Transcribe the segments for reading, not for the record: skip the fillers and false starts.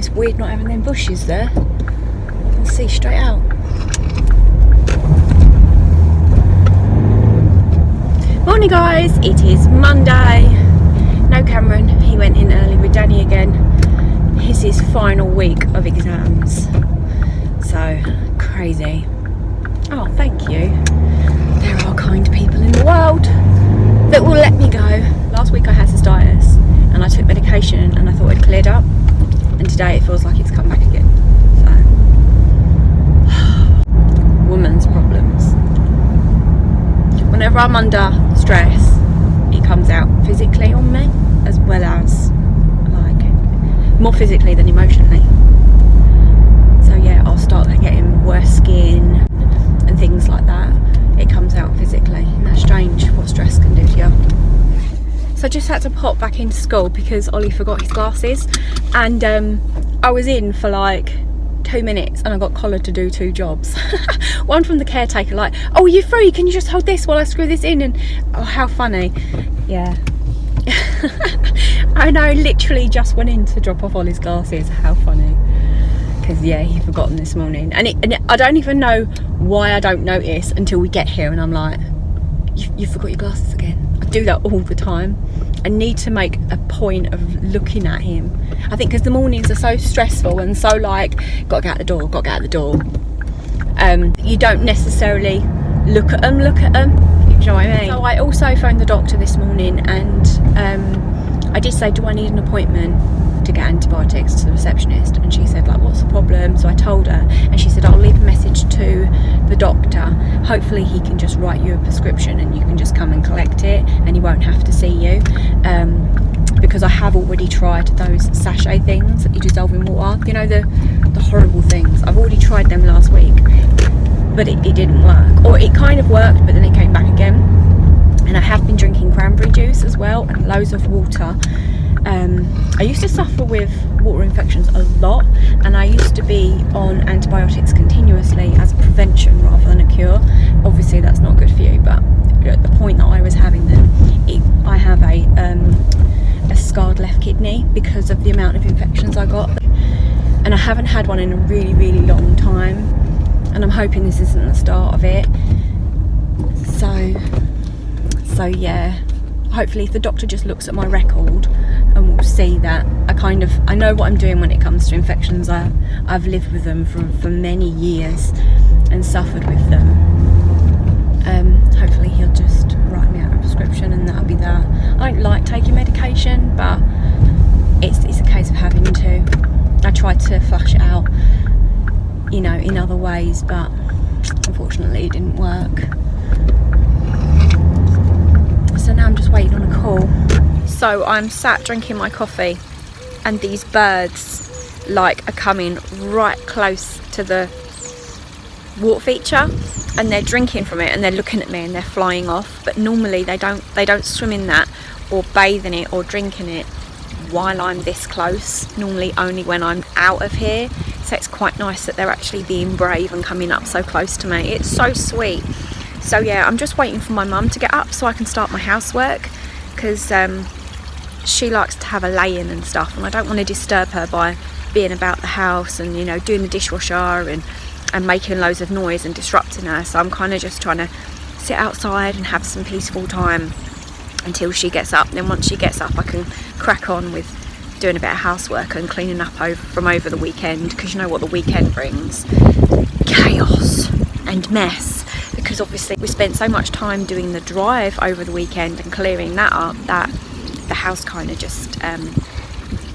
It's weird not having them bushes there. I can see straight out. Morning guys, it is Monday. No Cameron, he went in early with Danny again. It's his final week of exams. So crazy. Oh, thank you. There are kind people in the world that will let me go. Last week I had cystitis and I took medication and I thought it cleared up. And today it feels like it's come back again. So, woman's problems. Whenever I'm under stress, it comes out physically on me, as well as like more physically than emotionally. So yeah, I'll start getting worse skin and things like that. It comes out physically, and that's strange what stress can do to you. So I just had to pop back into school because Ollie forgot his glasses, and I was in for like 2 minutes and I got collared to do 2 jobs. One from the caretaker, like, oh, are you free? Can you just hold this while I screw this in? And oh, how funny. Yeah. I know, literally just went in to drop off Ollie's glasses. How funny. Because yeah, he forgot them this morning. And I don't even know why I don't notice until we get here and I'm like, you forgot your glasses again. I do that all the time. I need to make a point of looking at him. I think because the mornings are so stressful and so like, gotta get out the door, gotta get out the door. You don't necessarily look at them. Do you know what I mean? So I also phoned the doctor this morning and I did say, do I need an appointment to get antibiotics to the receptionist? And she said, like, what's the problem? So I told her and she said, I'll leave a message to the doctor. Hopefully he can just write you a prescription and you can just come and collect it and he won't have to see you. Because I have already tried those sachet things that you dissolve in water. You know, the horrible things. I've already tried them last week, but it didn't work. Or it kind of worked, but then it came back again. And I have been drinking cranberry juice as well and loads of water. I used to suffer with water infections a lot, and I used to be on antibiotics continuously as a prevention rather than a cure. Obviously that's not good for you, but at the point that I was having them, I have a scarred left kidney because of the amount of infections I got, and I haven't had one in a really, really long time, and I'm hoping this isn't the start of it. So yeah, hopefully if the doctor just looks at my record and will see that I know what I'm doing when it comes to infections. I've lived with them for many years and suffered with them. Hopefully he'll just write me out a prescription and that'll be that. I don't like taking medication, but it's a case of having to. I tried to flush it out, you know, in other ways, but unfortunately it didn't work. So now I'm just waiting on a call. So I'm sat drinking my coffee and these birds like are coming right close to the water feature and they're drinking from it and they're looking at me and they're flying off, but normally they don't swim in that or bathe in it or drink in it while I'm this close, normally only when I'm out of here. So it's quite nice that they're actually being brave and coming up so close to me. It's so sweet. So yeah, I'm just waiting for my mum to get up so I can start my housework, because she likes to have a lay-in and stuff and I don't want to disturb her by being about the house and, you know, doing the dishwasher and making loads of noise and disrupting her. So I'm kind of just trying to sit outside and have some peaceful time until she gets up. And then once she gets up I can crack on with doing a bit of housework and cleaning up from over the weekend, because you know what the weekend brings? Chaos and mess. Because obviously we spent so much time doing the drive over the weekend and clearing that up that the house kind of just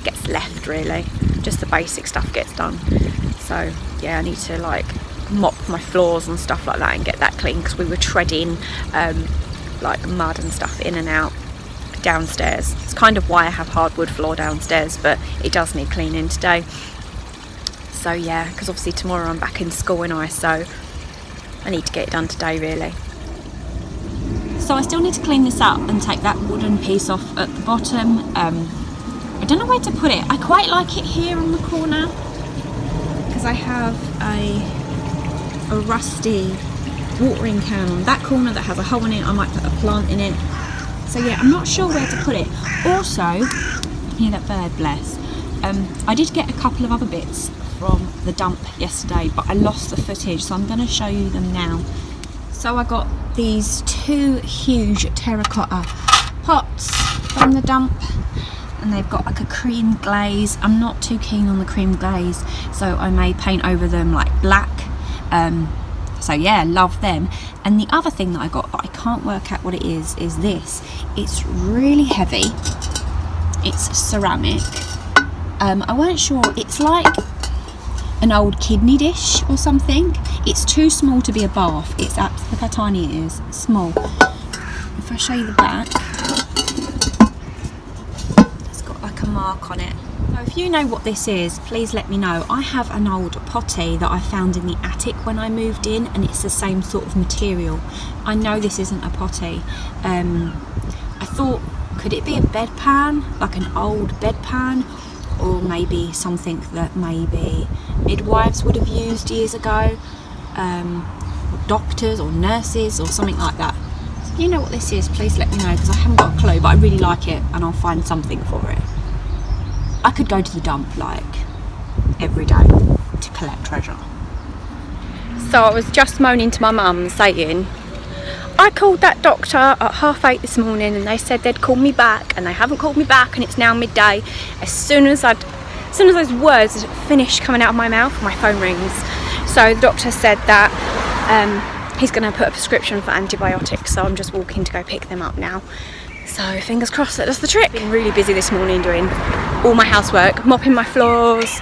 gets left, really. Just the basic stuff gets done. So yeah, I need to like mop my floors and stuff like that and get that clean, because we were treading like mud and stuff in and out downstairs. It's kind of why I have hardwood floor downstairs, but it does need cleaning today. So yeah, because obviously tomorrow I'm back in school and so I need to get it done today, really. So I still need to clean this up and take that wooden piece off at the bottom. I don't know where to put it. I quite like it here on the corner because I have a rusty watering can on that corner that has a hole in it. I might put a plant in it. So yeah, I'm not sure where to put it. Also, hear that bird, bless. I did get a couple of other bits from the dump yesterday, but I lost the footage, so I'm going to show you them now. So I got these 2 huge terracotta pots from the dump, and they've got like a cream glaze. I'm not too keen on the cream glaze, so I may paint over them like black. So yeah, love them. And the other thing that I got, but I can't work out what it is this. It's really heavy. It's ceramic. I weren't sure. It's like an old kidney dish or something. It's too small to be a bath. Look how tiny it is. It's small. If I show you the back, it's got like a mark on it. So if you know what this is, please let me know. I have an old potty that I found in the attic when I moved in, and it's the same sort of material. I know this isn't a potty. I thought, could it be a bedpan, like an old bedpan, or maybe something that maybe midwives would have used years ago, or doctors or nurses or something like that. So if you know what this is, please let me know, because I haven't got a clue, but I really like it and I'll find something for it. I could go to the dump like every day to collect treasure. So I was just moaning to my mum saying, I called that doctor at 8:30 this morning and they said they'd call me back, and they haven't called me back, and it's now midday. As soon as those words finished coming out of my mouth, my phone rings. So the doctor said that he's going to put a prescription for antibiotics, so I'm just walking to go pick them up now. So fingers crossed that does the trick. I've been really busy this morning doing all my housework, mopping my floors,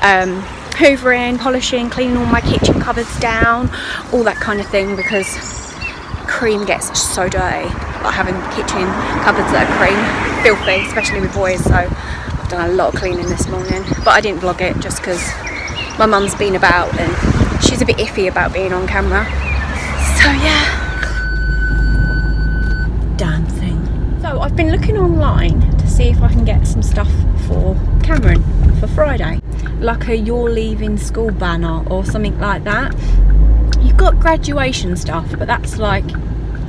hoovering, polishing, cleaning all my kitchen cupboards down, all that kind of thing, because cream gets so dirty. Like having kitchen cupboards that are cream, filthy, especially with boys. So I've done a lot of cleaning this morning, but I didn't vlog it just because my mum's been about and she's a bit iffy about being on camera. So yeah, damn thing. So I've been looking online to see if I can get some stuff for Cameron for Friday, like a "You're Leaving School" banner or something like that. You've got graduation stuff, but that's like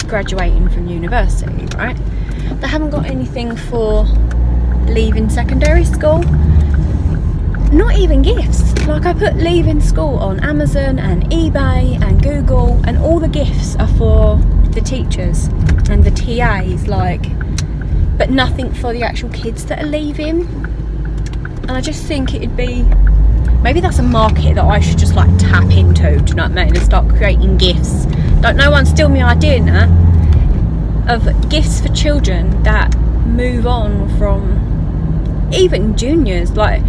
graduating from university, right? They haven't got anything for leaving secondary school. Not even gifts. Like I put leaving school on Amazon and eBay and Google, and all the gifts are for the teachers and the TAs, like, but nothing for the actual kids that are leaving. And I just think it'd be, maybe that's a market that I should just like tap into, do you know what I mean, and start creating gifts. Don't no one steal my idea now of gifts for children that move on from even juniors. Like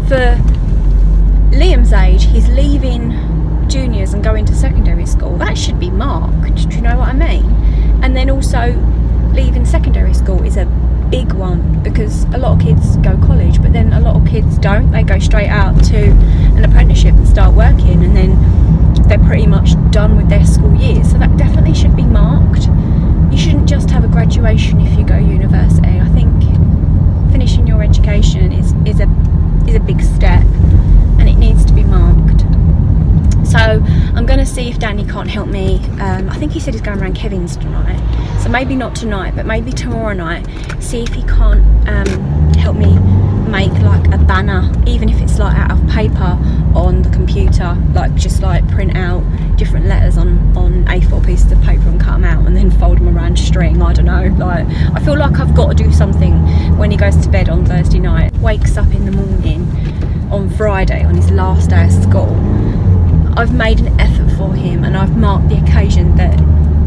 for Liam's age, he's leaving juniors and going to secondary school. That should be marked, do you know what I mean? And then also leaving secondary school is a big one, because a lot of kids go college, but then a lot of kids don't. They go straight out to an apprenticeship and start working, and then they're pretty much done with their school years. So that definitely should be marked. You shouldn't just have a graduation if you go university. I think finishing your education is a big step, and it needs to be marked. So I'm going to see if Danny can't help me. I think he said he's going around Kevin's tonight, so maybe not tonight, but maybe tomorrow night. See if he can't help me make like a banner, even if it's like out of paper on the computer, like just like print out different letters on A4 pieces of paper and cut them out and then fold them around string. I don't know, like I feel like I've got to do something when he goes to bed on Thursday night, wakes up in the morning on Friday on his last day of school. I've made an effort for him, and I've marked the occasion that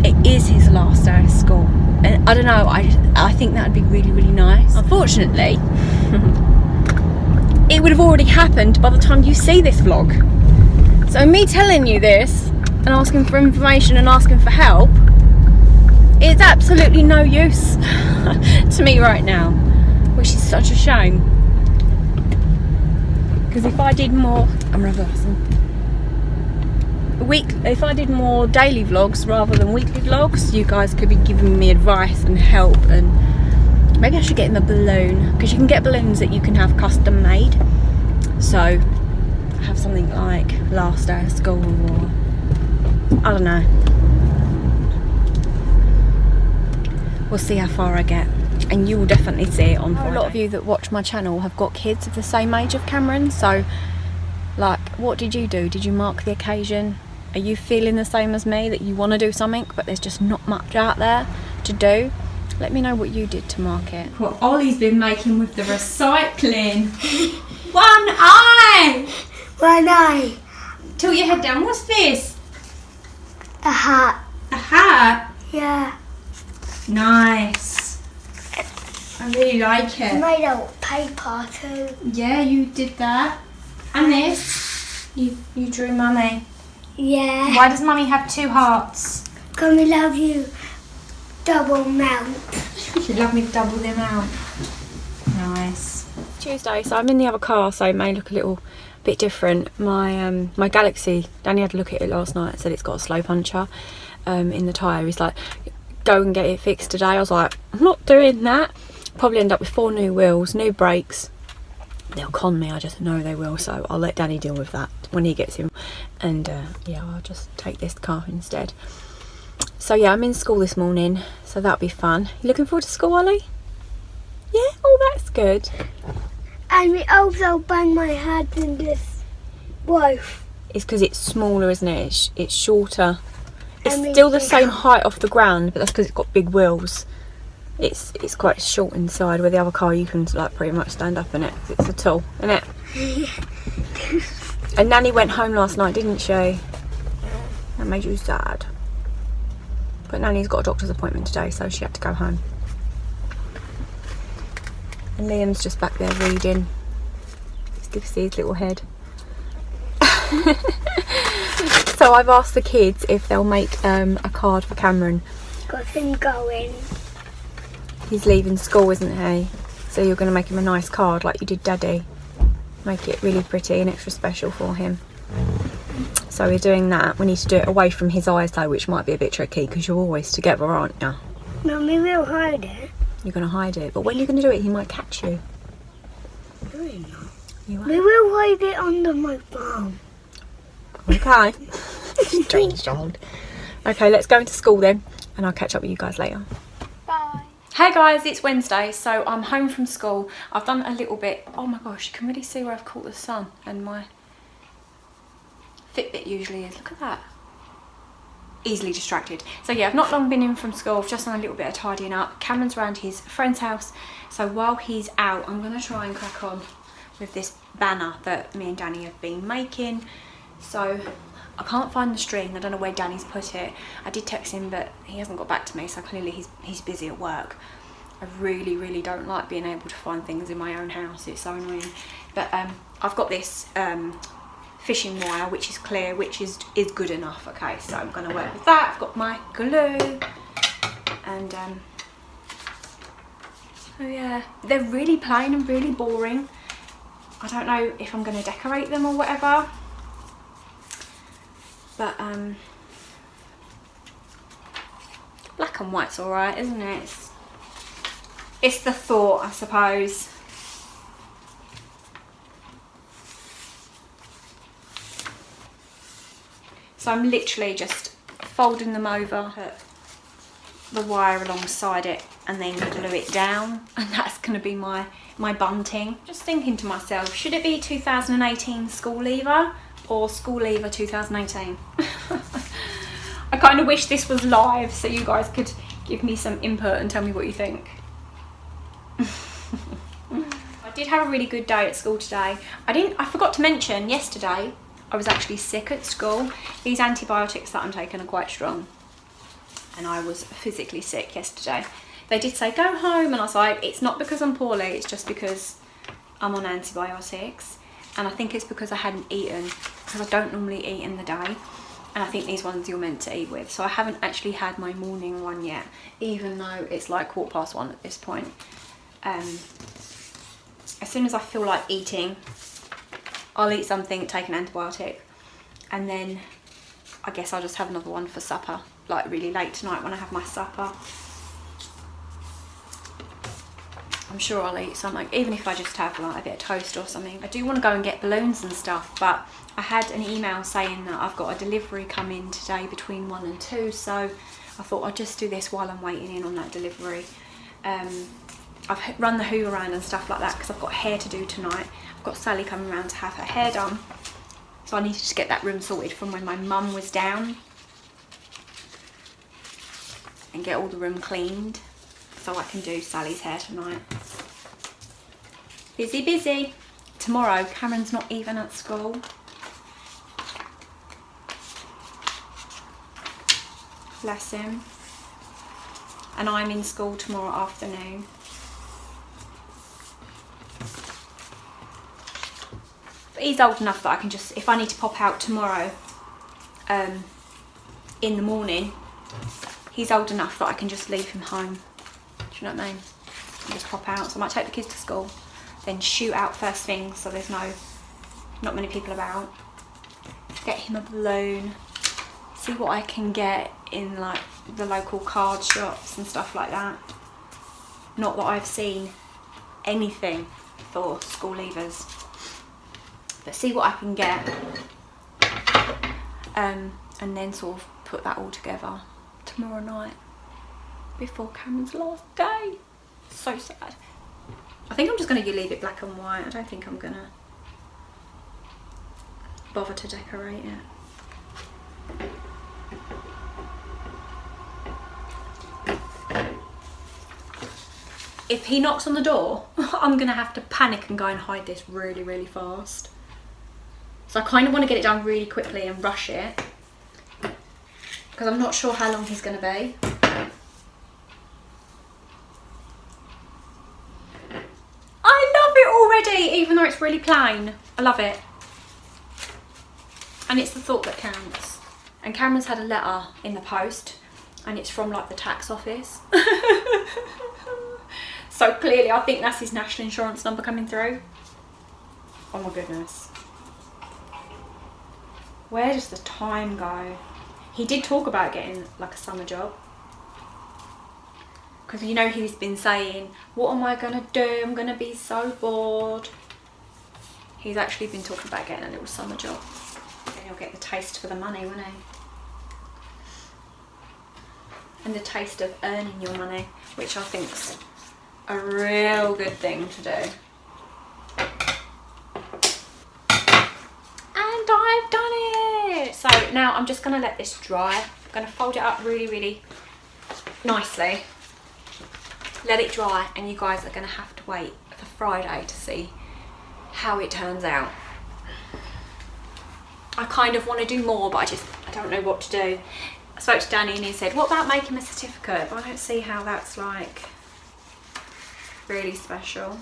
it is his last day of school. And I don't know, I think that would be really, really nice. Unfortunately, it would have already happened by the time you see this vlog. So me telling you this and asking for information and asking for help, it's absolutely no use to me right now, which is such a shame. Because if I did more, I'm reversing. If I did more daily vlogs rather than weekly vlogs, you guys could be giving me advice and help, and maybe I should get him a balloon, because you can get balloons that you can have custom made. So have something like last day of school, or I don't know. We'll see how far I get. and you will definitely see it on Friday. A lot of you that watch my channel have got kids of the same age of Cameron, so like, what did you do? Did you mark the occasion? Are you feeling the same as me, that you want to do something but there's just not much out there to do? Let me know what you did to mark it. What Ollie's been making with the recycling. One eye! One eye. Tilt your head down. What's this? A hat. A hat? Yeah. Nice. I really like I it. made out of paper too. Yeah, you did that. And this? You drew Mummy. Yeah. Why does Mummy have two hearts? Can we love you double amount? You'd love me to double the amount. Nice. Tuesday, so I'm in the other car, so it may look a little bit different. My Galaxy, Danny had a look at it last night and said it's got a slow puncher in the tyre. He's like, go and get it fixed today. I was like, I'm not doing that. Probably end up with 4 new wheels, new brakes. They'll con me, I just know they will, so I'll let Danny deal with that when he gets him. And yeah, I'll just take this car instead. So yeah, I'm in school this morning, so that'll be fun. You looking forward to school, Ollie? Yeah? Oh, that's good. And we also bang my head in this roof. It's because it's smaller, isn't it? It's shorter. It's And still the bigger. same height off the ground, but that's because it's got big wheels. It's quite short inside, where the other car you can like pretty much stand up in it. It's a tall, isn't it? And Nanny went home last night, didn't she? That made you sad. But Nanny's got a doctor's appointment today, so she had to go home. And Liam's just back there reading. Still see his little head. So I've asked the kids if they'll make a card for Cameron. Got him going. He's leaving school, isn't he? So you're going to make him a nice card like you did Daddy. Make it really pretty and extra special for him. So we're doing that. We need to do it away from his eyes though, which might be a bit tricky because you're always together, aren't you? Mummy will hide it. You're going to hide it. But when you're going to do it, he might catch you. No, you're not. You are. We will hide it under my farm. Okay. Strange child. Okay, let's go into school then, and I'll catch up with you guys later. Bye. Hey guys, it's Wednesday, so I'm home from school. I've done a little bit. Oh my gosh, you can really see where I've caught the sun, and my Fitbit usually is. Look at that. Easily distracted. So yeah, I've not long been in from school. I've just done a little bit of tidying up. Cameron's around his friend's house, so while he's out, I'm going to try and crack on with this banner that me and Danny have been making. So I can't find the string. I don't know where Danny's put it. I did text him, but he hasn't got back to me, so clearly he's busy at work. I really don't like being able to find things in my own house. It's so annoying. But I've got this fishing wire, which is clear, which is good enough. Okay, so I'm going to work with that. I've got my glue, and oh yeah, they're really plain and really boring. I don't know if I'm going to decorate them or whatever. But black and white's alright, isn't it? It's the thought, I suppose. So I'm literally just folding them over, put the wire alongside it, and then glue it down, and that's going to be my bunting. Just thinking to myself, should it be 2018 school leaver or school leaver 2018? I kind of wish this was live so you guys could give me some input and tell me what you think. I did have a really good day at school today. I forgot to mention yesterday I was actually sick at school. These antibiotics that I'm taking are quite strong, and I was physically sick yesterday. They did say go home, and I was like, it's not because I'm poorly, it's just because I'm on antibiotics. And I think it's because I hadn't eaten, because I don't normally eat in the day, and I think these ones you're meant to eat with. So I haven't actually had my morning one yet, even though it's like 1:15 at this point. As soon as I feel like eating, I'll eat something, take an antibiotic, and then I guess I'll just have another one for supper, like really late tonight when I have my supper. I'm sure I'll eat something, even if I just have like a bit of toast or something. I do want to go and get balloons and stuff, but I had an email saying that I've got a delivery coming today between 1 and 2, so I thought I'd just do this while I'm waiting in on that delivery. I've run the hoo around and stuff like that because I've got hair to do tonight. I've got Sally coming around to have her hair done. So I needed to get that room sorted from when my mum was down. And get all the room cleaned so I can do Sally's hair tonight. Busy, busy. Tomorrow, Cameron's not even at school. Bless him. And I'm in school tomorrow afternoon. But he's old enough that I can just, if I need to pop out tomorrow in the morning, he's old enough that I can just leave him home. Do you know what I mean? And just pop out. So I might take the kids to school, then shoot out first thing so there's not many people about. Get him a balloon. See what I can get in like the local card shops and stuff like that. Not that I've seen anything for school leavers, but see what I can get, and then sort of put that all together tomorrow night before Cameron's last day. So sad. I think I'm just going to leave it black and white. I don't think I'm going to bother to decorate it. If he knocks on the door, I'm going to have to panic and go and hide this really, really fast. So I kind of want to get it done really quickly and rush it, because I'm not sure how long he's going to be. I love it already, even though it's really plain. I love it. And it's the thought that counts. And Cameron's had a letter in the post, and it's from like the tax office. So clearly I think that's his national insurance number coming through. Oh my goodness. Where does the time go? He did talk about getting like a summer job, because you know he's been saying, what am I gonna do? I'm gonna be so bored. He's actually been talking about getting a little summer job. Then he'll get the taste for the money, won't he? And the taste of earning your money, which I think's a real good thing to do. And I've done it! So now I'm just going to let this dry. I'm going to fold it up really, really nicely. Let it dry, and you guys are going to have to wait for Friday to see how it turns out. I kind of want to do more, but I don't know what to do. I spoke to Danny and he said, what about making a certificate? But I don't see how that's like really special.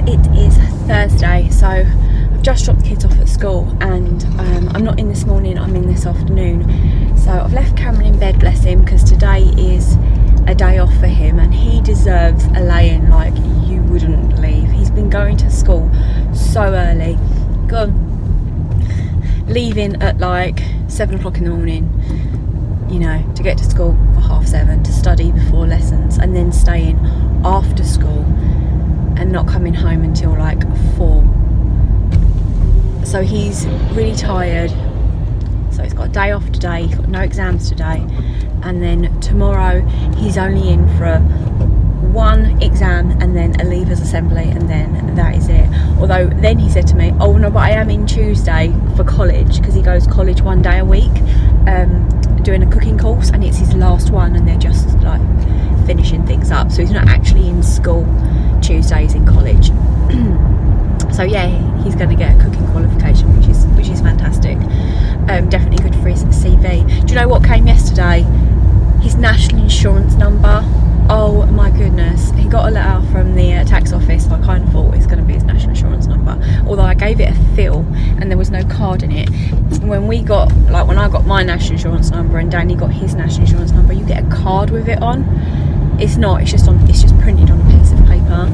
It is Thursday, so I've just dropped the kids off at school, and I'm not in this morning, I'm in this afternoon. So I've left Cameron in bed, bless him, because today is a day off for him and he deserves a lay-in like you wouldn't believe. He's been going to school so early, leaving at like 7 o'clock in the morning, you know, to get to school for 7:30 to study before lessons, and then staying after school and not coming home until like 4. So he's really tired. So he's got a day off today, he's got no exams today, and then tomorrow he's only in for one exam and then a leavers assembly, and then that is it. Although then he said to me, oh no, but I am in Tuesday for college, because he goes college 1 day a week, doing a cooking course, and it's his last one and they're just like finishing things up. So he's not actually in school Tuesday, he's in college. So yeah, he's going to get a cooking qualification, which is fantastic. definitely good for his CV. Do you know what came yesterday? His national insurance number. Oh my goodness, he got a letter from the tax office, so I kind of thought it's going to be his national insurance number, although I gave it a fill and there was no card in it. When I got my national insurance number and Danny got his national insurance number, you get a card with it on. It's just printed on a piece of paper.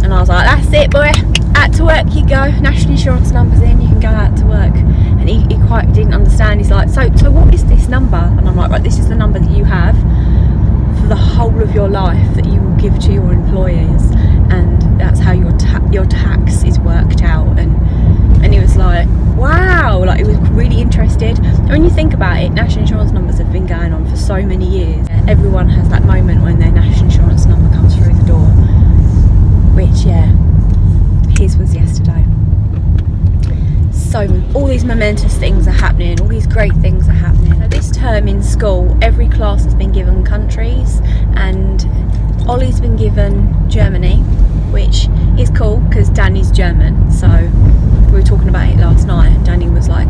And I was like, that's it, boy, out to work you go, national insurance number's in, you can go out to work. And he quite didn't understand. He's like, so what is this number? And I'm like, right, this is the number that you have for the whole of your life that you will give to your employers, and that's how your tax is worked out. And he was like, wow, like he was really interested. And when you think about it, national insurance numbers have been going on for so many years. Everyone has that moment when their national insurance number comes through the door, which, yeah, his was yesterday. So all these momentous things are happening, all these great things are happening. So this term in school, every class has been given countries, and Ollie's been given Germany, which is cool because Danny's German. So we were talking about it last night and Danny was like,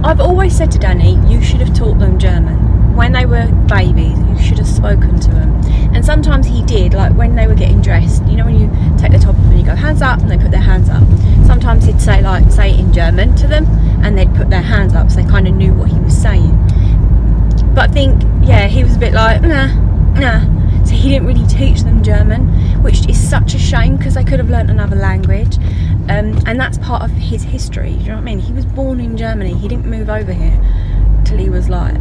I've always said to Danny, you should have taught them German. When they were babies, you should have spoken to them. And sometimes he did, like when they were getting dressed, you know when you take the top off and you go hands up and they put their hands up. Sometimes he'd say it in German to them and they'd put their hands up so they kind of knew what he was saying. But I think, yeah, he was a bit like, nah. So he didn't really teach them German, which is such a shame because they could have learnt another language. And that's part of his history, do you know what I mean? He was born in Germany, he didn't move over here till he was like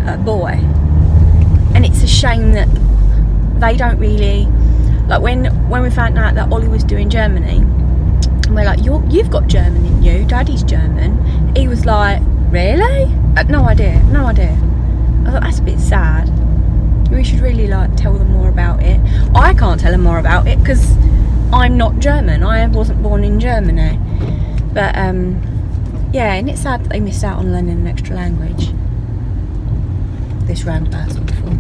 a boy. And it's a shame that they don't really, like when we found out that Ollie was doing Germany, and we're like, you've got German in you, Daddy's German. He was like, really? No idea. I thought, that's a bit sad. We should really like tell them more about it. I can't tell them more about it because I'm not German. I wasn't born in Germany. But yeah, and it's sad that they missed out on learning an extra language. This roundabout's awful.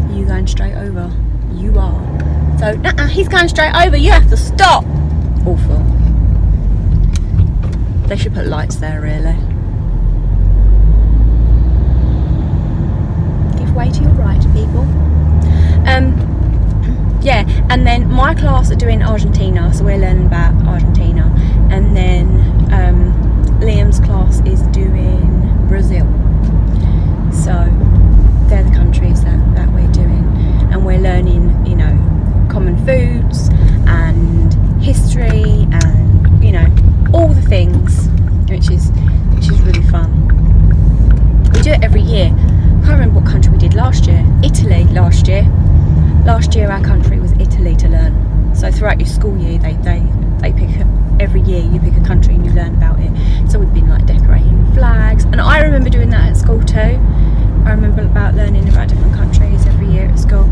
Are you going straight over? You are. So, he's going straight over. You have to stop. Awful. They should put lights there, really. Give way to your right, people. Yeah, and then my class are doing Argentina, so we're learning about Argentina. And then Liam's class is doing Brazil. So they're the countries that we're doing, and we're learning, you know, common foods and history and, you know, all the things, which is really fun. We do it every year. I can't remember what country we did last year. Italy last year. Last year our country was Italy to learn. So throughout your school year they pick every year you pick a country and you learn about it. So we've been like decorating flags, and I remember doing that at school too. I remember about learning about different countries every year at school.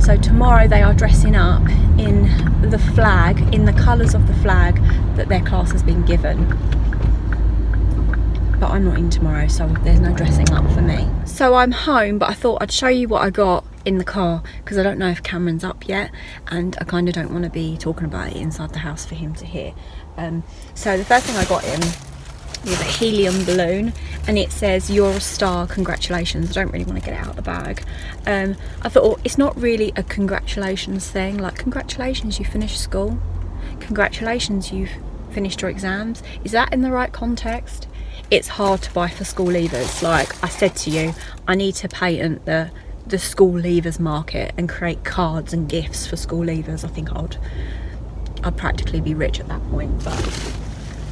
So tomorrow they are dressing up in the flag, in the colours of the flag that their class has been given. But I'm not in tomorrow, so there's no dressing up for me. So I'm home, but I thought I'd show you what I got in the car because I don't know if Cameron's up yet, and I kind of don't want to be talking about it inside the house for him to hear. So the first thing I got him was a helium balloon, and it says, "You're a star, congratulations." I don't really want to get it out of the bag. I thought, oh, it's not really a congratulations thing, like congratulations you finished school, congratulations you've finished your exams. Is that in the right context? It's hard to buy for school leavers. Like I said to you, I need to patent the school leavers market and create cards and gifts for school leavers. I think I'd practically be rich at that point, but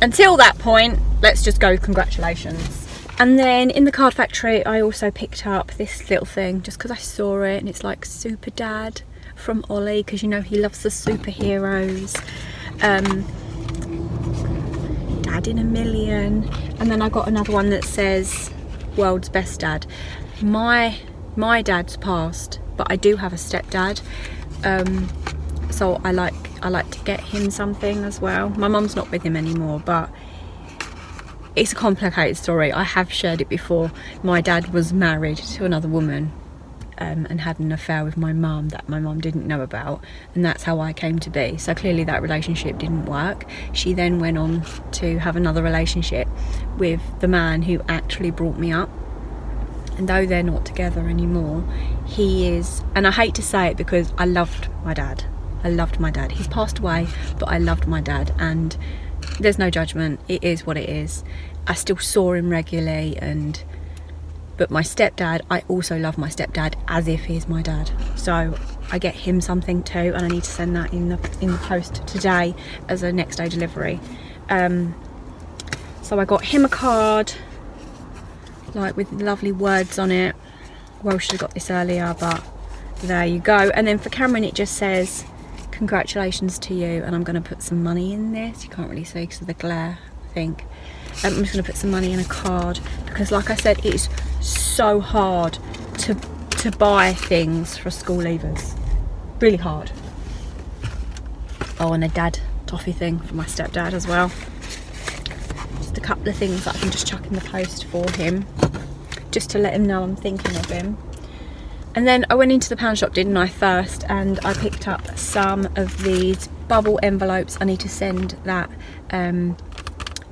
until that point, let's just go congratulations. And then in the card factory I also picked up this little thing just because I saw it, and it's like Super Dad from Ollie, because you know he loves the superheroes. Dad in a Million. And then I got another one that says World's Best Dad. My dad's passed, but I do have a stepdad, so I like to get him something as well. My mum's not with him anymore, but it's a complicated story. I have shared it before. My dad was married to another woman, and had an affair with my mum that my mum didn't know about, and that's how I came to be. So clearly that relationship didn't work. She then went on to have another relationship with the man who actually brought me up, and though they're not together anymore, he is, and I hate to say it because I loved my dad. He's passed away, but I loved my dad, and there's no judgment. It is what it is. I still saw him regularly, but my stepdad, I also love my stepdad as if he's my dad. So I get him something too, and I need to send that in the post today as a next day delivery. So I got him a card, like with lovely words on it. Well, should have got this earlier, but there you go. And then for Cameron, it just says, congratulations to you, and I'm going to put some money in this. You can't really see because of the glare, I think. I'm just going to put some money in a card because, like I said, it's so hard to buy things for school leavers. Really hard. Oh, and a dad toffee thing for my stepdad as well. Just a couple of things that I can just chuck in the post for him, just to let him know I'm thinking of him. And then I went into the pound shop, didn't I, first, and I picked up some of these bubble envelopes. I need to send that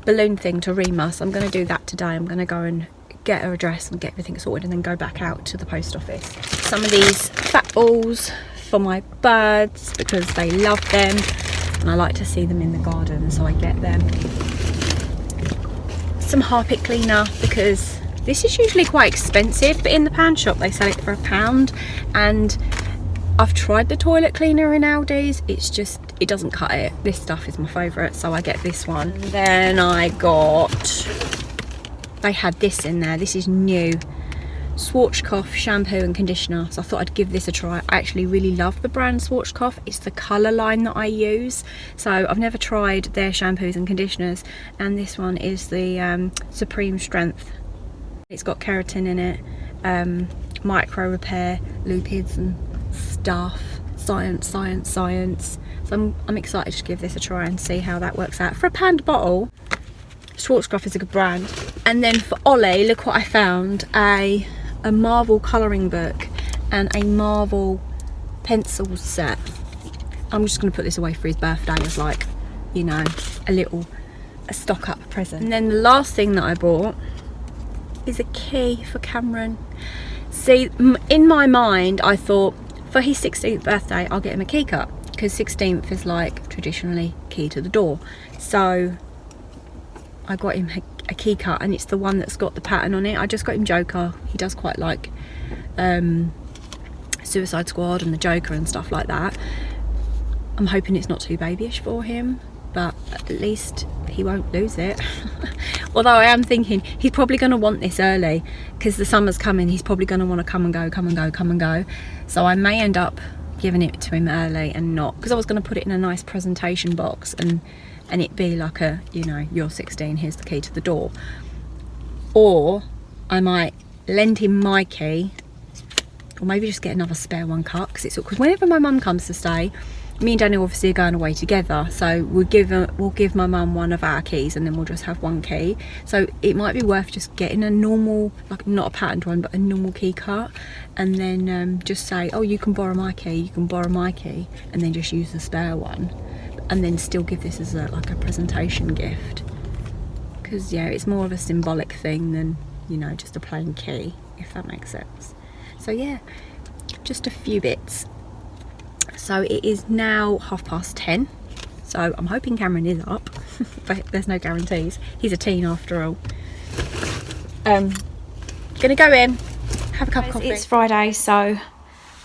balloon thing to Rima, so I'm going to do that today. I'm going to go and get her address and get everything sorted and then go back out to the post office. Some of these fat balls for my birds because they love them and I like to see them in the garden, so I get them. Some Harpic cleaner because this is usually quite expensive, but in the pound shop they sell it for £1, and I've tried the toilet cleaner in Aldi's, it's just, it doesn't cut it. This stuff is my favourite, so I get this one. And then I got, they had this in there, this is new, Schwarzkopf shampoo and conditioner, so I thought I'd give this a try. I actually really love the brand Schwarzkopf, it's the colour line that I use, so I've never tried their shampoos and conditioners, and this one is the Supreme Strength. It's got keratin in it, micro repair, lipids and stuff, science. So I'm excited to give this a try and see how that works out. For a £1 bottle, Schwarzkopf is a good brand. And then for Ollie, look what I found, a Marvel colouring book and a Marvel pencil set. I'm just going to put this away for his birthday as, like, you know, a stock up present. And then the last thing that I bought is a key for Cameron. See, in my mind I thought for his 16th birthday I'll get him a key cut, because 16th is like traditionally key to the door. So I got him a key cut, and it's the one that's got the pattern on it. I just got him Joker. He does quite like Suicide Squad and the Joker and stuff like that. I'm hoping it's not too babyish for him, but at least he won't lose it. Although I am thinking he's probably going to want this early because the summer's coming. He's probably going to want to come and go. So I may end up giving it to him early and not, because I was going to put it in a nice presentation box and it be like a, you know, you're 16, here's the key to the door. Or I might lend him my key, or maybe just get another spare one cut, because whenever my mum comes to stay, me and Daniel obviously are going away together, so we'll give my mum one of our keys and then we'll just have one key. So it might be worth just getting a normal, like not a patterned one, but a normal key cut, and then just say, oh, you can borrow my key, and then just use the spare one, and then still give this as like a presentation gift, because yeah, it's more of a symbolic thing than, you know, just a plain key, if that makes sense. So yeah, just a few bits. So it is now 10:30, so I'm hoping Cameron is up, but there's no guarantees. He's a teen after all. Gonna go in, have a cup of coffee. It's Friday, so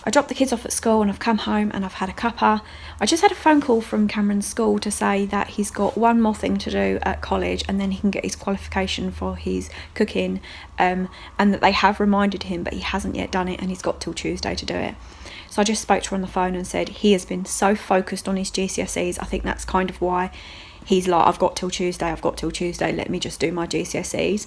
I dropped the kids off at school and I've come home and I've had a cuppa. I just had a phone call from Cameron's school to say that he's got one more thing to do at college and then he can get his qualification for his cooking, and that they have reminded him but he hasn't yet done it and he's got till Tuesday to do it. So I just spoke to her on the phone and said he has been so focused on his GCSEs. I think that's kind of why he's like, I've got till Tuesday, let me just do my GCSEs.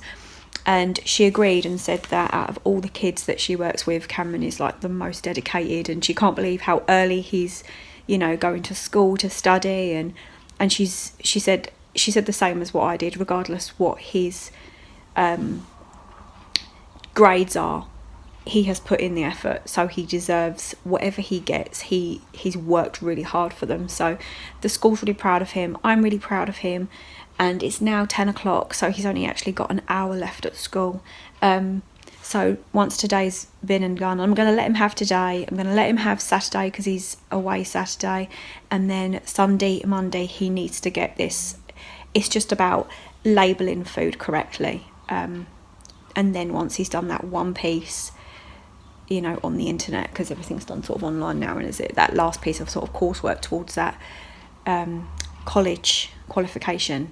And she agreed and said that out of all the kids that she works with, Cameron is like the most dedicated, and she can't believe how early he's, you know, going to school to study, and she said the same as what I did, regardless what his grades are. he has put in the effort, so he deserves whatever he gets. He's worked really hard for them, so the school's really proud of him. I'm really proud of him. And it's now 10 o'clock, so he's only actually got an hour left at school. So once today's been and gone, I'm going to let him have today. I'm going to let him have Saturday because he's away Saturday. And then Sunday, Monday, he needs to get this. It's just about labelling food correctly. And then once he's done that one piece, you know, on the internet, because everything's done sort of online now, and is it that last piece of sort of coursework towards that college qualification,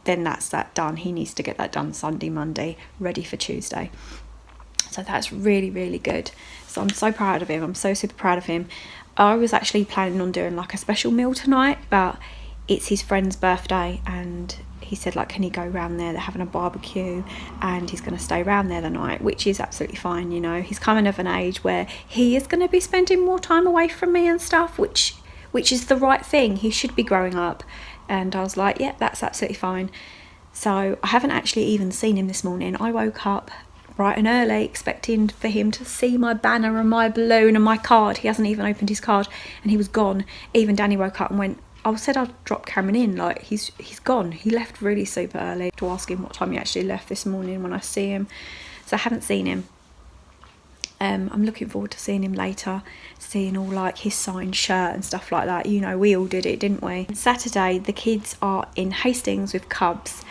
then that's that done. He needs to get that done Sunday, Monday, ready for Tuesday. So that's really, really good. So I'm so proud of him. I'm so super proud of him. I was actually planning on doing like a special meal tonight, but it's his friend's birthday, and he said like, can he go round there? They're having a barbecue, and he's going to stay round there the night, which is absolutely fine. You know, he's coming of an age where he is going to be spending more time away from me and stuff, which is the right thing. He should be growing up. And I was like, yeah, that's absolutely fine. So I haven't actually even seen him this morning. I woke up bright and early expecting for him to see my banner and my balloon and my card. He hasn't even opened his card, and he was gone. Even Danny woke up and went, I said I'd drop Cameron in, like he's gone. He left really super early. To ask him what time he actually left this morning when I see him. So I haven't seen him. I'm looking forward to seeing him later, seeing all like his signed shirt and stuff like that. You know, we all did it, didn't we? Saturday, the kids are in Hastings with Cubs.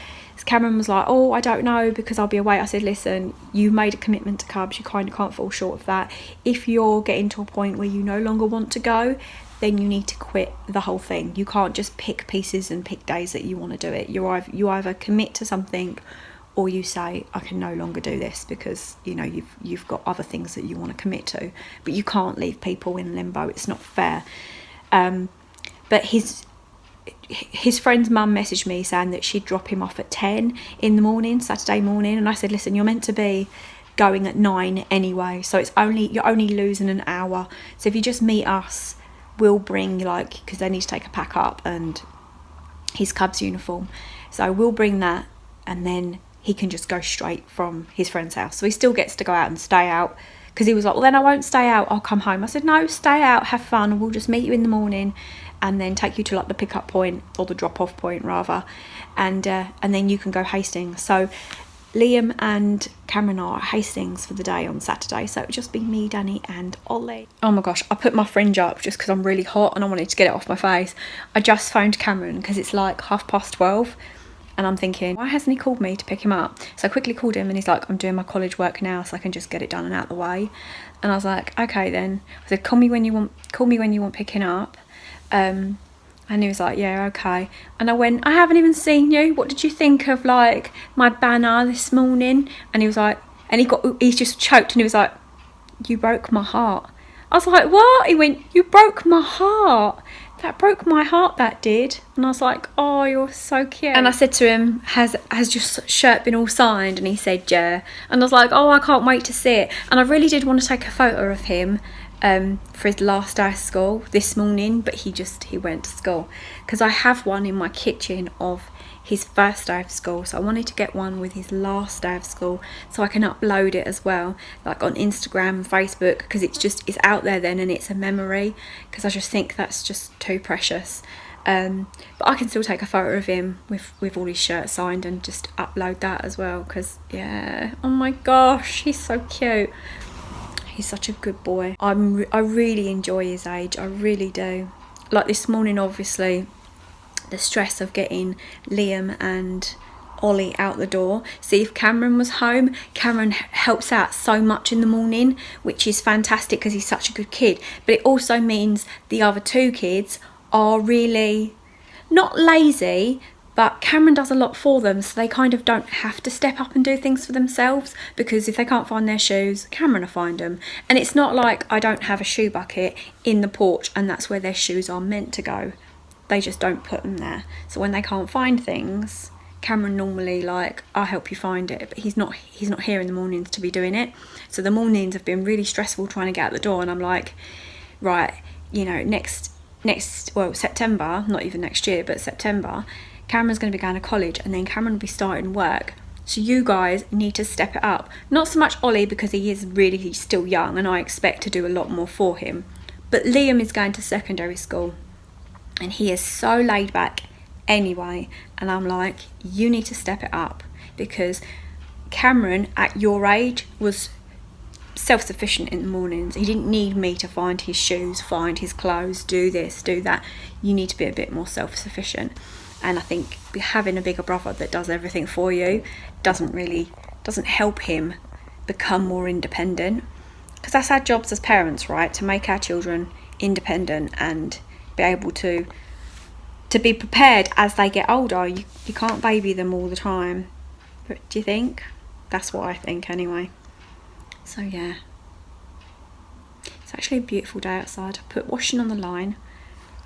Cameron was like, oh, I don't know because I'll be away. I said, listen, you made a commitment to Cubs. You kind of can't fall short of that. If you're getting to a point where you no longer want to go, then you need to quit the whole thing. You can't just pick pieces and pick days that you want to do it. You either commit to something, or you say, I can no longer do this because, you know, you've got other things that you want to commit to. But you can't leave people in limbo. It's not fair. But his friend's mum messaged me saying that she'd drop him off at 10 in the morning, Saturday morning. And I said, listen, you're meant to be going at 9 anyway. So you're only losing an hour. So if you just meet us, we'll bring, like, because they need to take a pack up and his Cubs uniform. So we'll bring that, and then he can just go straight from his friend's house. So he still gets to go out and stay out, because he was like, well, then I won't stay out, I'll come home. I said, no, stay out, have fun, we'll just meet you in the morning and then take you to like the pickup point, or the drop-off point rather, and then you can go Hastings. So Liam and Cameron are at Hastings for the day on Saturday, so it would just be me, Danny and Ollie. Oh my gosh, I put my fringe up just because I'm really hot and I wanted to get it off my face. I just phoned Cameron because it's like 12:30, and I'm thinking, why hasn't he called me to pick him up? So I quickly called him, and he's like, I'm doing my college work now, so I can just get it done and out of the way. And I was like, okay then. I said, call me when you want picking up. And he was like, yeah, okay. And I went, I haven't even seen you. What did you think of like my banner this morning? And he was like, and he's just choked, and he was like, you broke my heart. I was like, what? He went, you broke my heart. That broke my heart, that did. And I was like, oh, you're so cute. And I said to him, has your shirt been all signed? And he said, yeah. And I was like, oh, I can't wait to see it. And I really did want to take a photo of him for his last day of school this morning, but he went to school, because I have one in my kitchen of his first day of school. So I wanted to get one with his last day of school so I can upload it as well, like on Instagram and Facebook, because it's out there then, and it's a memory, because I just think that's just too precious. But I can still take a photo of him with all his shirts signed and just upload that as well, because yeah, oh my gosh, he's so cute. He's such a good boy. I really enjoy his age, I really do. Like this morning, obviously, the stress of getting Liam and Ollie out the door. See, if Cameron was home, Cameron helps out so much in the morning, which is fantastic because he's such a good kid. But it also means the other two kids are really not lazy, but Cameron does a lot for them, so they kind of don't have to step up and do things for themselves, because if they can't find their shoes, Cameron will find them. And it's not like I don't have a shoe bucket in the porch and that's where their shoes are meant to go. They just don't put them there. So when they can't find things, Cameron normally, like, I'll help you find it, but he's not here in the mornings to be doing it. So the mornings have been really stressful trying to get out the door, and I'm like, right, you know, next September, not even next year, but September, Cameron's going to be going to college, and then Cameron will be starting work, So you guys need to step it up. Not so much Ollie, because he's still young and I expect to do a lot more for him. But Liam is going to secondary school and he is so laid back anyway. And I'm like, you need to step it up, because Cameron at your age was self-sufficient in the mornings. He didn't need me to find his shoes, find his clothes, do this, do that. You need to be a bit more self-sufficient. And I think having a bigger brother that does everything for you doesn't help him become more independent, because that's our jobs as parents, right? To make our children independent and be able to be prepared as they get older. You can't baby them all the time. But do you think? That's what I think anyway. So yeah, it's actually a beautiful day outside. I put washing on the line.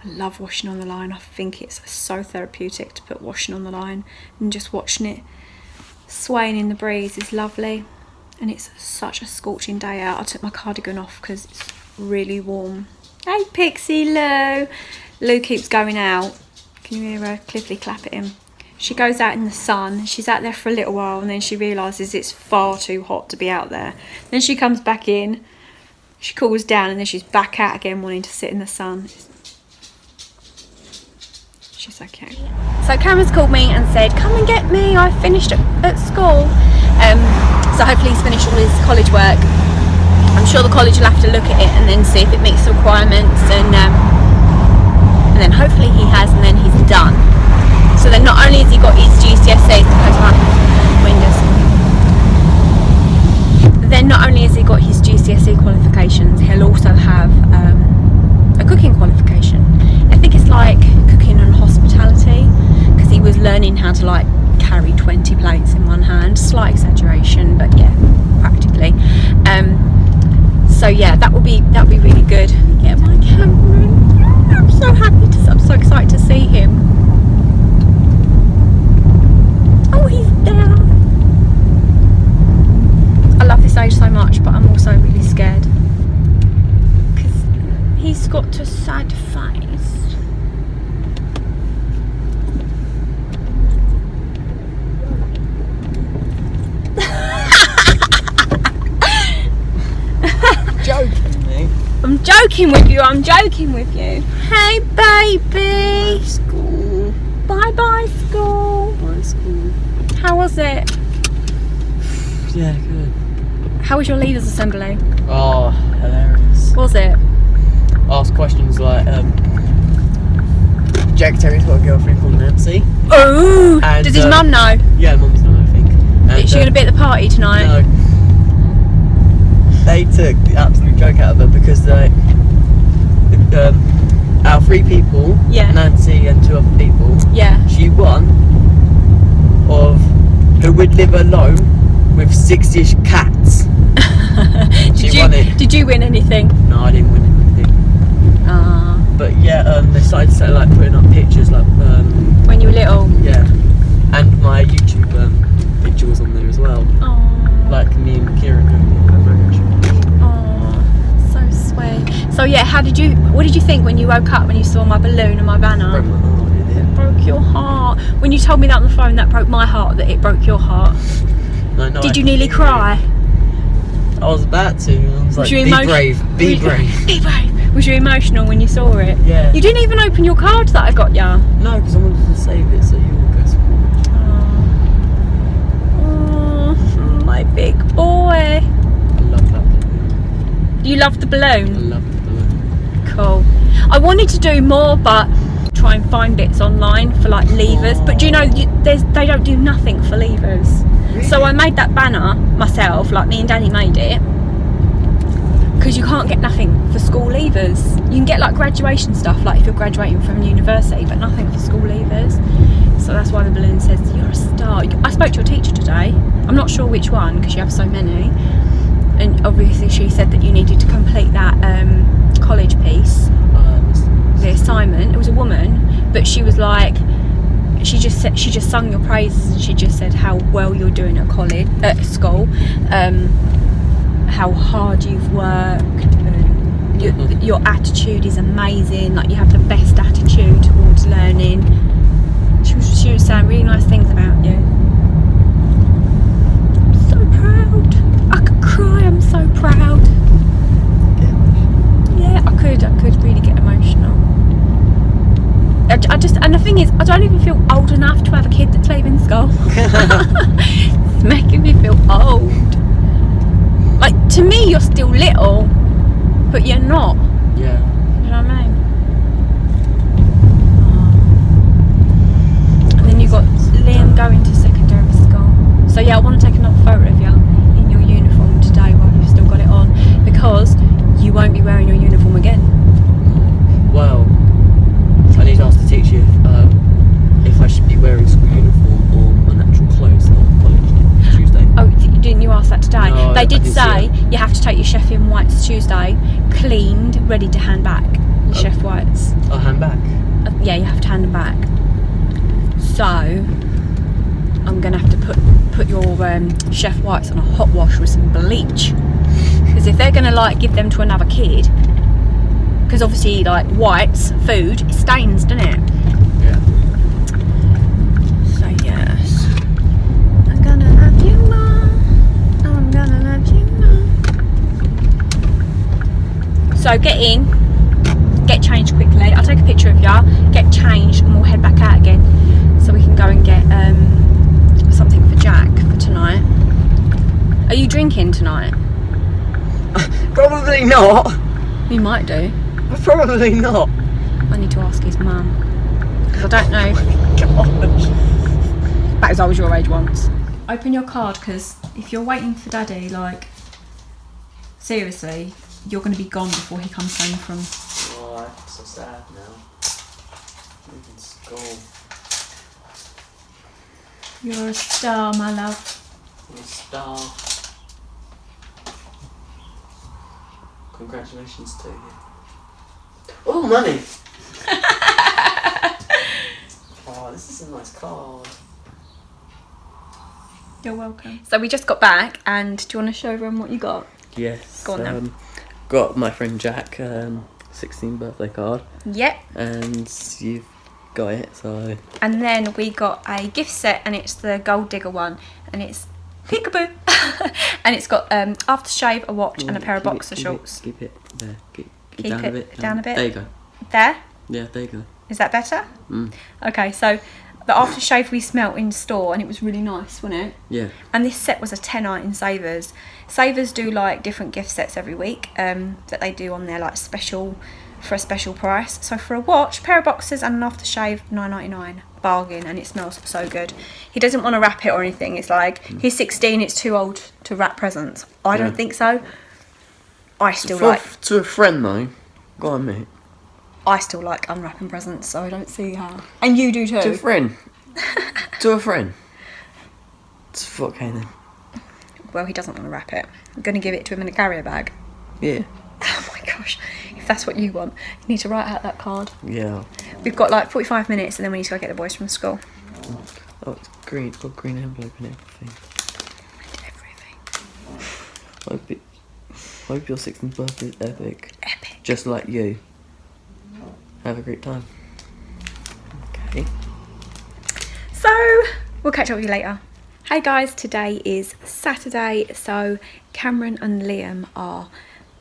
I love washing on the line. I think it's so therapeutic to put washing on the line, and just watching it swaying in the breeze is lovely. And it's such a scorching day out. I took my cardigan off because it's really warm. Hey Pixie Lou. Lou keeps going out. Can you hear her clippity clap at him? She goes out in the sun. She's out there for a little while and then she realises it's far too hot to be out there. Then she comes back in. She cools down and then she's back out again wanting to sit in the sun. She's so cute. So Cameron's called me and said, come and get me. I finished at school. So hopefully he's finished all his college work. I'm sure the college will have to look at it and then see if it meets the requirements, and then hopefully he has, and then he's done. So then not only has he got his GCSE, then not only has he got his GCSE qualifications, he'll also have a cooking qualification. I think it's like cooking and hospitality, because he was learning how to like carry 20 plates in one hand. Slight exaggeration, but yeah, practically. So yeah, that would be really good. Yeah, my Cameron. I'm so I'm so excited to see him. Oh, he's there. I love this age so much, but I'm also really scared because he's got a sad face. Joking me? I'm joking with you. I'm joking with you. Hey, baby. School. Bye, bye, school. Bye, school. How was it? Yeah, good. How was your leaders' assembly? Oh, hilarious. Was it? Ask questions like, Jack Terry's got a girlfriend called Nancy. Oh, And, does his mum know? Yeah, mum's not, I think. And, Is she going to be at the party tonight? No. They took the absolute joke out of her because our 3 people, Yeah. Nancy and 2 other people, Yeah. she won of who would live alone with 6-ish cats. She won it. Did you win anything? No, I didn't win anything. But yeah, they started to, like putting up pictures like When you were little? yeah, and my YouTube picture was on there as well. Oh. Like me and Kieran doing a marriage. Oh, so sweet. So yeah, what did you think when you woke up when you saw my balloon and my banner? Broke my heart, did it? Broke your heart. When you told me that on the phone, that broke my heart, that it broke your heart. No, Did you nearly cry? I was about to. I was like, you be brave, be brave. Be brave. Was you emotional when you saw it? Yeah. You didn't even open your card that I got ya. No, because I wanted to save it so you will go forward. Oh, my big boy. I love that balloon. You loved the I balloon? love the balloon. Cool. I wanted to do more, but try and find bits online for like levers. But do you know, they don't do nothing for levers. Really? So I made that banner myself, like me and Danny made it. Because you can't get nothing for school leavers. You can get like graduation stuff, like if you're graduating from university, but nothing for school leavers. So that's why the balloon says you're a star. I spoke to your teacher today. I'm not sure which one because you have so many. And obviously she said that you needed to complete that college piece, the assignment. It was a woman, but she was like, she just sung your praises, and she just said how well you're doing at school. How hard you've worked, and your attitude is amazing, like you have the best attitude towards learning. She was saying really nice things about you. don't even feel old enough to have a kid that's leaving school. It's making me feel old. Like, to me, you're still little, but you're not. Yeah. You know what I mean? And then you've got Liam going to secondary school. So yeah, I want to take another photo of you in your uniform today while you've still got it on, because you won't be wearing your uniform again. Well, I need to ask the teacher if I should be wearing school uniform or my natural clothes on college Tuesday. Oh, didn't you ask that today? No, They I did didn't say see you have to take your chef in whites Tuesday, cleaned, ready to hand back. Your chef whites. I'll hand back. Yeah, you have to hand them back. So I'm gonna have to put your chef whites on a hot wash with some bleach, because if they're gonna like give them to another kid, because obviously like whites food it stains, doesn't it? Yeah. So yes, I'm gonna love you more. I'm gonna love you more. So get in, get changed quickly. I'll take a picture of ya, get changed, and we'll head back out again so we can go and get something for Jack for tonight. Are you drinking tonight? Probably not. You might do. Probably not. I need to ask his mum, because I don't know. Gosh. That was I was your age once. Open your card, because if you're waiting for Daddy, like, seriously, you're going to be gone before he comes home from... Oh, I'm so sad now. Leaving school. You're a star, my love. I'm a star. Congratulations to you. Oh, money! Oh, this is a nice card. You're welcome. So we just got back, and do you want to show everyone what you got? Yes. Go on then. Got my friend Jack 16th birthday card, Yep. and you've got it. So. And then we got a gift set, and it's the Gold Digger one, and it's peekaboo. And it's got aftershave, a watch, and a pair of boxer shorts. Keep it there. Keep Keep down it a bit. down a bit. There you go. There? Yeah, there you go. Is that better? Mm. Okay, so the aftershave we smelt in store, and it was really nice, wasn't it? Yeah. And this set was a tenner in Savers. Savers do like different gift sets every week that they do on their like special, for a special price. So for a watch, pair of boxers and an aftershave, $9.99. Bargain, and it smells so good. He doesn't want to wrap it or anything. It's like he's 16, it's too old to wrap presents. I don't think so. I still like to a friend though. Go on, mate. I still like unwrapping presents, so I don't see how. And you do too. To a friend. To a friend. It's okay then. Well, he doesn't want to wrap it. I'm going to give it to him in a carrier bag. Yeah. Oh my gosh. If that's what you want, you need to write out that card. Yeah. We've got like 45 minutes, and then we need to go get the boys from school. Oh, it's green. It's got green envelope and everything. Everything. Hope your 16th birthday is epic. Epic. Just like you. Have a great time. Okay. So, we'll catch up with you later. Hey guys, today is Saturday, so Cameron and Liam are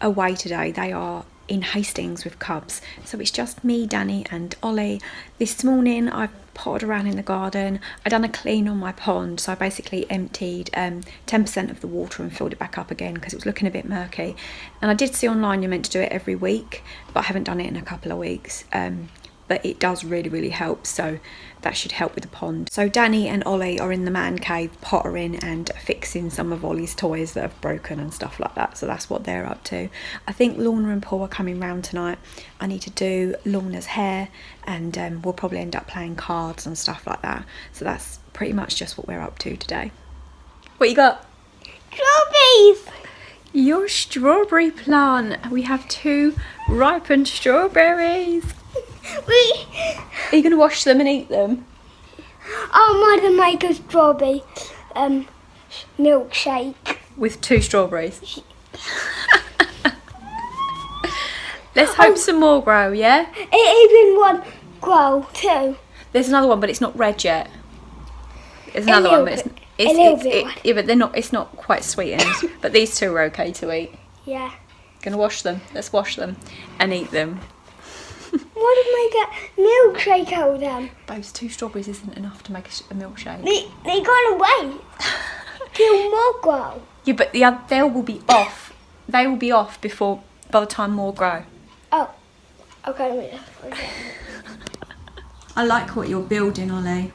away today. They are in Hastings with cubs, so it's just me, Danny and Ollie. This morning I've potted around in the garden. I done a clean on my pond, so I basically emptied 10% of the water and filled it back up again because it was looking a bit murky. And I did see online you're meant to do it every week, but I haven't done it in a couple of weeks. But it does really help, so that should help with the pond. So Danny and Ollie are in the man cave pottering and fixing some of Ollie's toys that have broken and stuff like that, so that's what they're up to. I think Lorna and Paul are coming round tonight. I need to do Lorna's hair, and we'll probably end up playing cards and stuff like that. So that's pretty much just what we're up to today. What you got? Strawberries! Your strawberry plant. We have 2 ripened strawberries. Are you going to wash them and eat them? I might make a strawberry milkshake. With 2 strawberries. Let's hope some more grow, yeah? Even one grow too. There's another one, but it's not red yet. There's another one, but yeah, but they're not. It's not quite sweetened. But these 2 are okay to eat. Yeah. Gonna wash them. Let's wash them and eat them. What if we get milkshake out of them? Babes, 2 strawberries isn't enough to make a milkshake. They gonna wait till more grow. Yeah, but they will be off. They will be off by the time more grow. Oh, okay. I like what you're building, Ollie.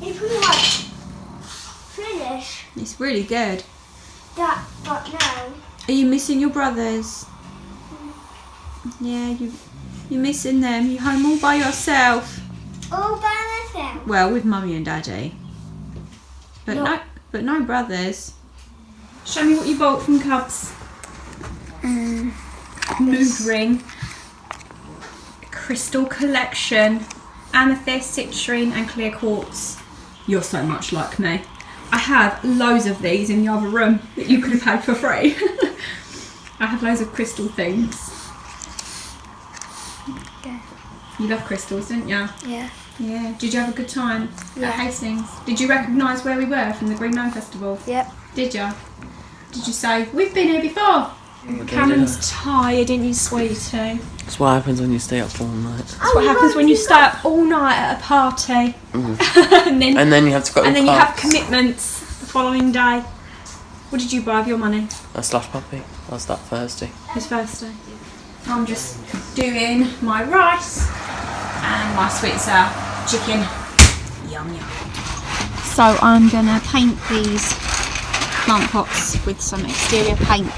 If we like finish It's really good. that, but now. Are you missing your brothers? Yeah, you're missing them. You're home all by yourself. All by myself. Well, with mummy and daddy. But no brothers. Show me what you bought from Cubs. Mood ring. Crystal collection. Amethyst, citrine and clear quartz. You're so much like me. I have loads of these in the other room that you could have had for free. I have loads of crystal things. Yeah. You love crystals, didn't you? Yeah. Yeah. Did you have a good time Yeah. at Hastings? Did you recognise where we were from the Green Gnome Festival? Yep. Did you? Did you say, we've been here before? Cannon's tired, didn't you, sweetie? That's what happens when you stay up all night. That's what happens when you stay up all night at a party. and And then you have to go to and then you have class. commitments the following day. What did you buy with your money? A slush puppy. That's that Thursday. His first day. I'm just doing my rice and my sweet and sour chicken. Yum yum. So I'm gonna paint these plant pots with some exterior paint.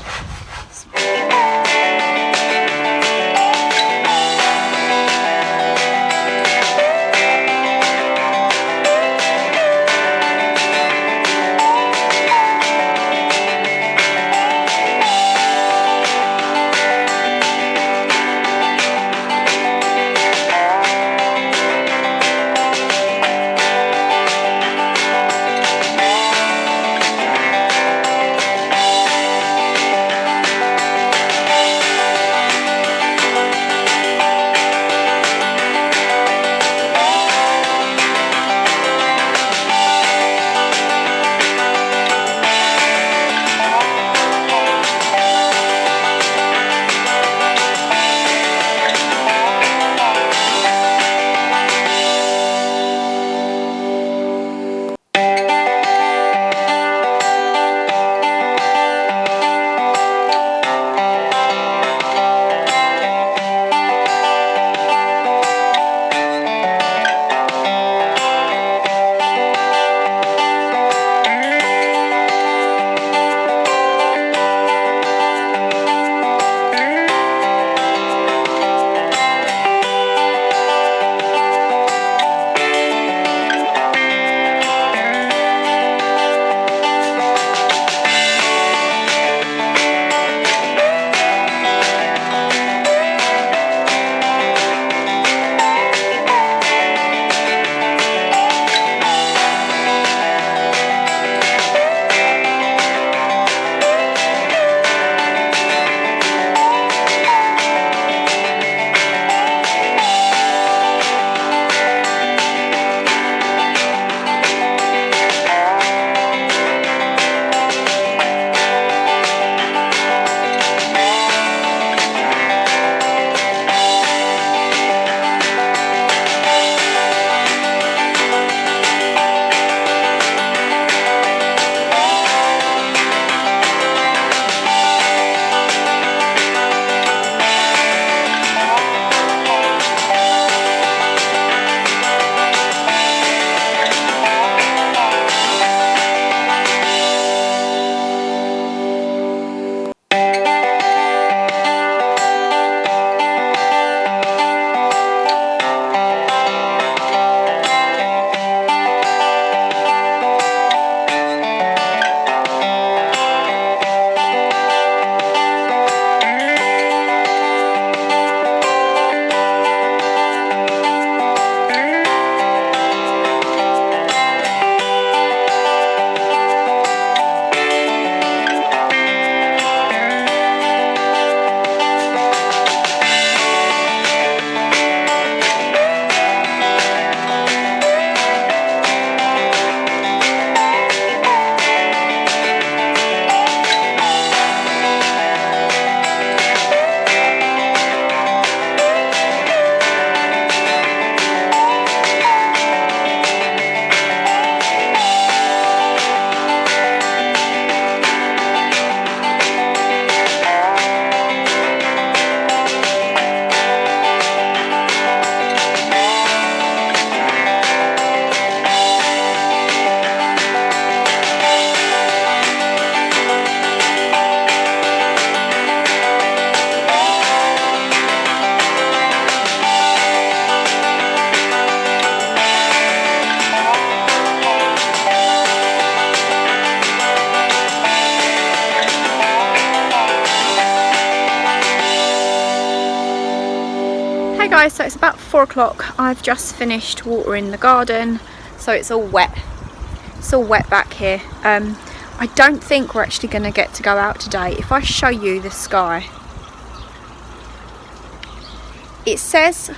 guys, so it's about 4 o'clock. I've just finished watering the garden, so it's all wet. It's all wet back here. I don't think we're actually going to get to go out today. If I show you the sky, it says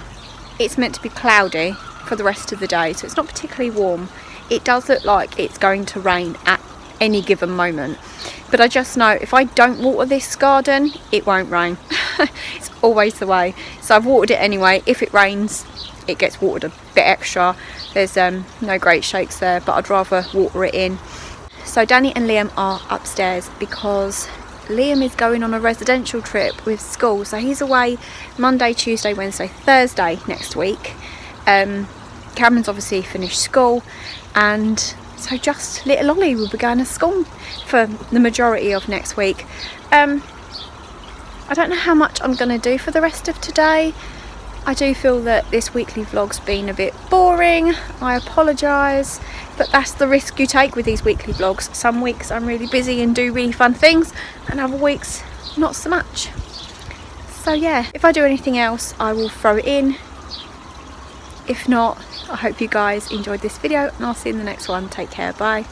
it's meant to be cloudy for the rest of the day, so it's not particularly warm. It does look like it's going to rain at any given moment, but I just know if I don't water this garden, it won't rain. It's always the way. So I've watered it anyway. If it rains, it gets watered a bit extra. There's no great shakes there, but I'd rather water it in. So Danny and Liam are upstairs because Liam is going on a residential trip with school, so he's away Monday, Tuesday, Wednesday, Thursday next week. Cameron's obviously finished school, and so just little Ollie will be going to school for the majority of next week. I don't know how much I'm going to do for the rest of today. I do feel that this weekly vlog's been a bit boring. I apologise, but that's the risk you take with these weekly vlogs. Some weeks I'm really busy and do really fun things, and other weeks not so much. So yeah, if I do anything else I will throw it in. If not, I hope you guys enjoyed this video, and I'll see you in the next one. Take care, bye.